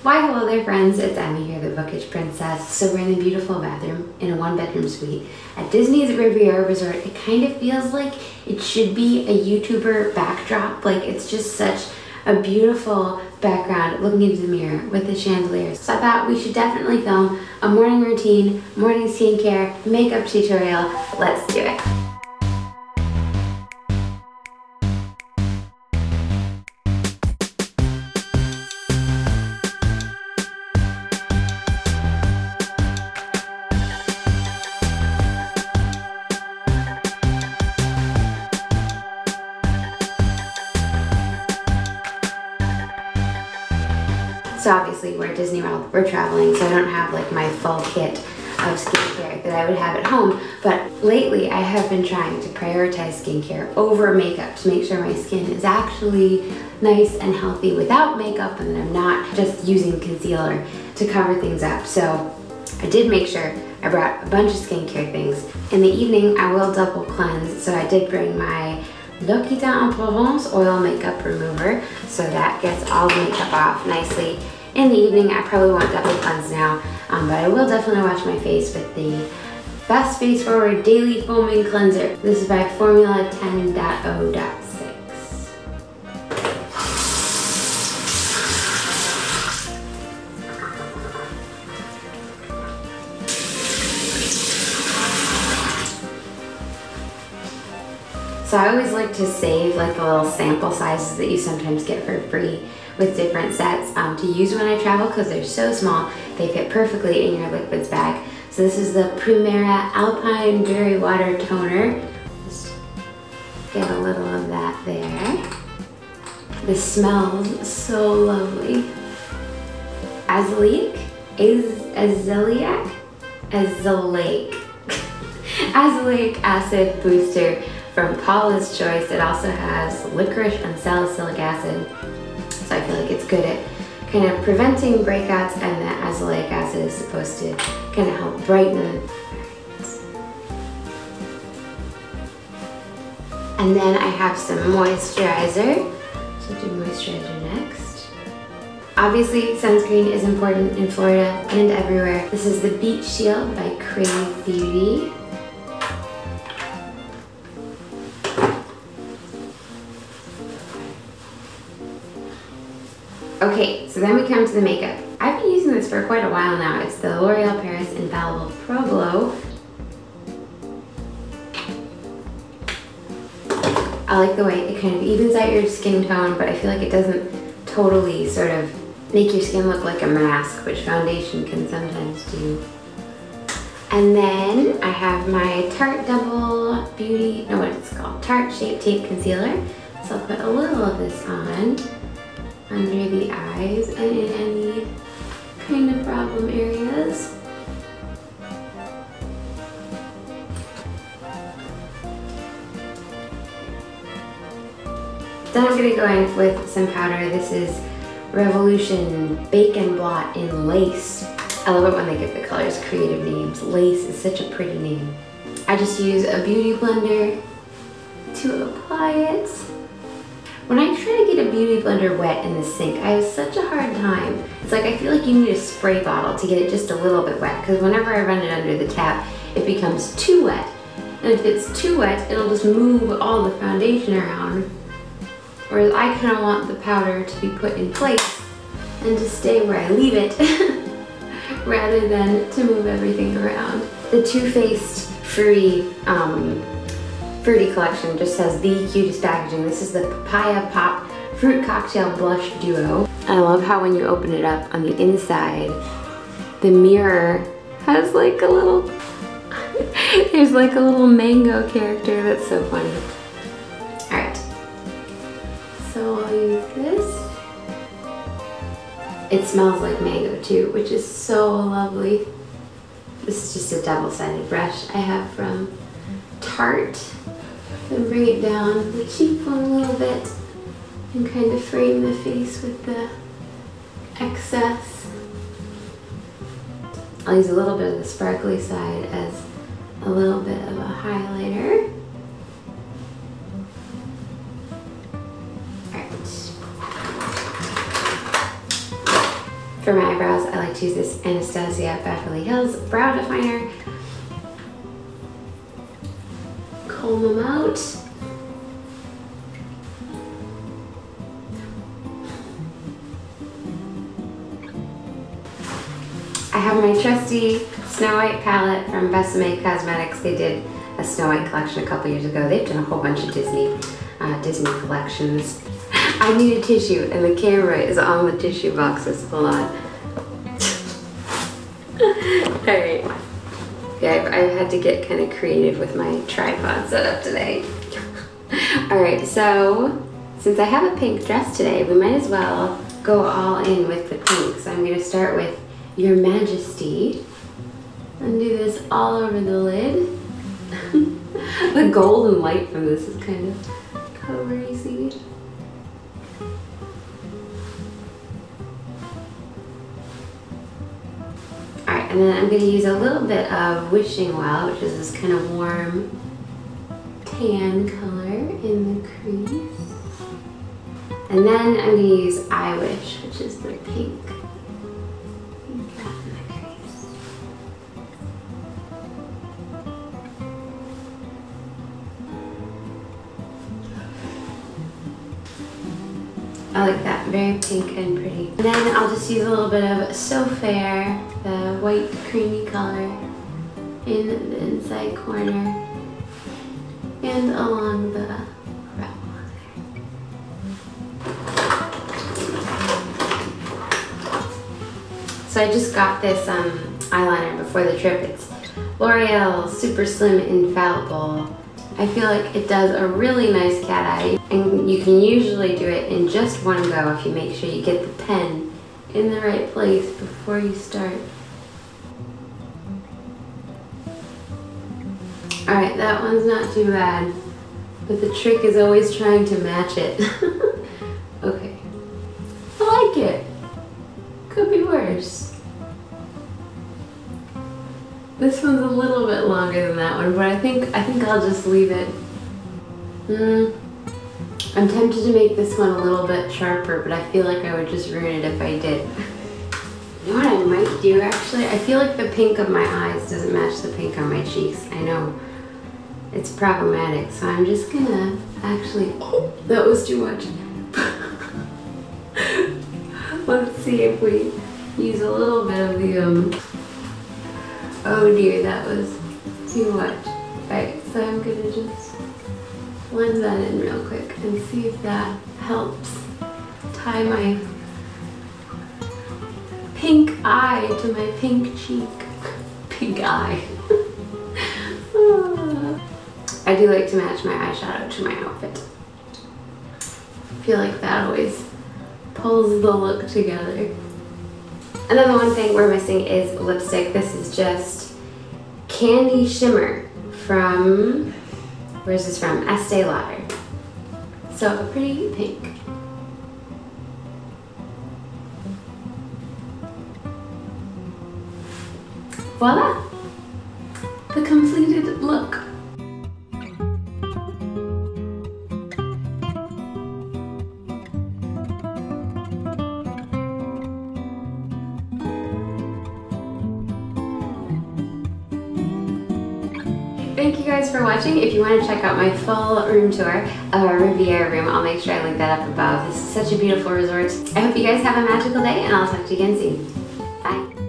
Why hello there friends, it's Emmy here, the Bookish Princess. So we're in the beautiful bathroom in a one-bedroom suite at Disney's Riviera Resort. It kind of feels like it should be a YouTuber backdrop. Like it's just such a beautiful background looking into the mirror with the chandelier. So I thought we should definitely film a morning routine, morning skincare, makeup tutorial. Let's do it. So obviously we're at Disney World, we're traveling, so I don't have like my full kit of skincare that I would have at home. But lately I have been trying to prioritize skincare over makeup to make sure my skin is actually nice and healthy without makeup and that I'm not just using concealer to cover things up. So I did make sure I brought a bunch of skincare things. In the evening I will double cleanse, so I did bring my L'Occitane en Provence oil makeup remover, so that gets all the makeup off nicely. In the evening, I probably won't double cleanse now, but I will definitely wash my face with the Best Face Forward Daily Foaming Cleanser. This is by Formula 10.0.6. So I always like to save like the little sample sizes that you sometimes get for free with different sets to use when I travel because they're so small. They fit perfectly in your liquids bag. So this is the Primera Alpine Berry Water Toner. Just get a little of that there. This smells so lovely. Azelaic? Azelaic Acid Booster from Paula's Choice. It also has licorice and salicylic acid. So I feel like it's good at kind of preventing breakouts, and the azelaic acid is supposed to kind of help brighten. And then I have some moisturizer. So do moisturizer next. Obviously sunscreen is important in Florida and everywhere. This is the Beach Shield by Crave Beauty. Okay, so then we come to the makeup. I've been using this for quite a while now. It's the L'Oreal Paris Infallible Pro Glow. I like the way it kind of evens out your skin tone, but I feel like it doesn't totally sort of make your skin look like a mask, which foundation can sometimes do. And then I have my Tarte Double Beauty, no, what it's called, Tarte Shape Tape Concealer. So I'll put a little of this on under the eyes and in any kind of problem areas. Then I'm going to go in with some powder. This is Revolution Bacon Blot in Lace. I love it when they give the colors creative names. Lace is such a pretty name. I just use a beauty blender to apply it. When I try to get a beauty blender wet in the sink, I have such a hard time. It's like I feel like you need a spray bottle to get it just a little bit wet, because whenever I run it under the tap, it becomes too wet. And if it's too wet, it'll just move all the foundation around. Whereas I kind of want the powder to be put in place and to stay where I leave it rather than to move everything around. The Too Faced Fruity collection just has the cutest packaging. This is the Papaya Pop Fruit Cocktail Blush Duo. I love how when you open it up on the inside, the mirror has like a little, there's like a little mango character. That's so funny. All right, so I'll use this. It smells like mango too, which is so lovely. This is just a double-sided brush I have from Tarte. And bring it down the cheekbone a little bit and kind of frame the face with the excess. I'll use a little bit of the sparkly side as a little bit of a highlighter. Alright. For my eyebrows, I like to use this Anastasia Beverly Hills Brow Definer. Comb them out. I have my trusty Snow White palette from Besame Cosmetics. They did a Snow White collection a couple years ago. They've done a whole bunch of Disney collections. I need a tissue and the camera is on the tissue boxes. Hold on. Alright. Yeah, I've had to get kind of creative with my tripod setup today. Alright, so since I have a pink dress today, we might as well go all in with the pink. So I'm going to start with Your Majesty and do this all over the lid. The golden light from this is kind of crazy. Alright, and then I'm going to use a little bit of Wishing Well, which is this kind of warm tan color in the crease. And then I'm going to use I Wish, which is the pink. I like that, very pink and pretty. And then I'll just use a little bit of So Fair, the white creamy color, in the inside corner and along the brow there. So I just got this eyeliner before the trip. It's L'Oreal Super Slim Infallible. I feel like it does a really nice cat eye, and you can usually do it in just one go if you make sure you get the pen in the right place before you start. Alright, that one's not too bad, but the trick is always trying to match it. Okay, I like it. Could be worse. This one's a little bit longer than that one, but I think I'll just leave it. I'm tempted to make this one a little bit sharper, but I feel like I would just ruin it if I did. You know what I might do actually? I feel like the pink of my eyes doesn't match the pink on my cheeks. I know it's problematic, so I'm just gonna actually, oh, that was too much. Let's see if we use a little bit of the, oh dear, that was too much. Alright, so I'm gonna just blend that in real quick and see if that helps tie my pink eye to my pink cheek. Pink eye. I do like to match my eyeshadow to my outfit. I feel like that always pulls the look together. And then the one thing we're missing is lipstick. This is just Candy Shimmer from, where's this from? Estee Lauder. So a pretty pink. Voila! The completed look. Thank you guys for watching. If you want to check out my full room tour of our Riviera room, I'll make sure I link that up above. This is such a beautiful resort. I hope you guys have a magical day, and I'll talk to you again soon. Bye.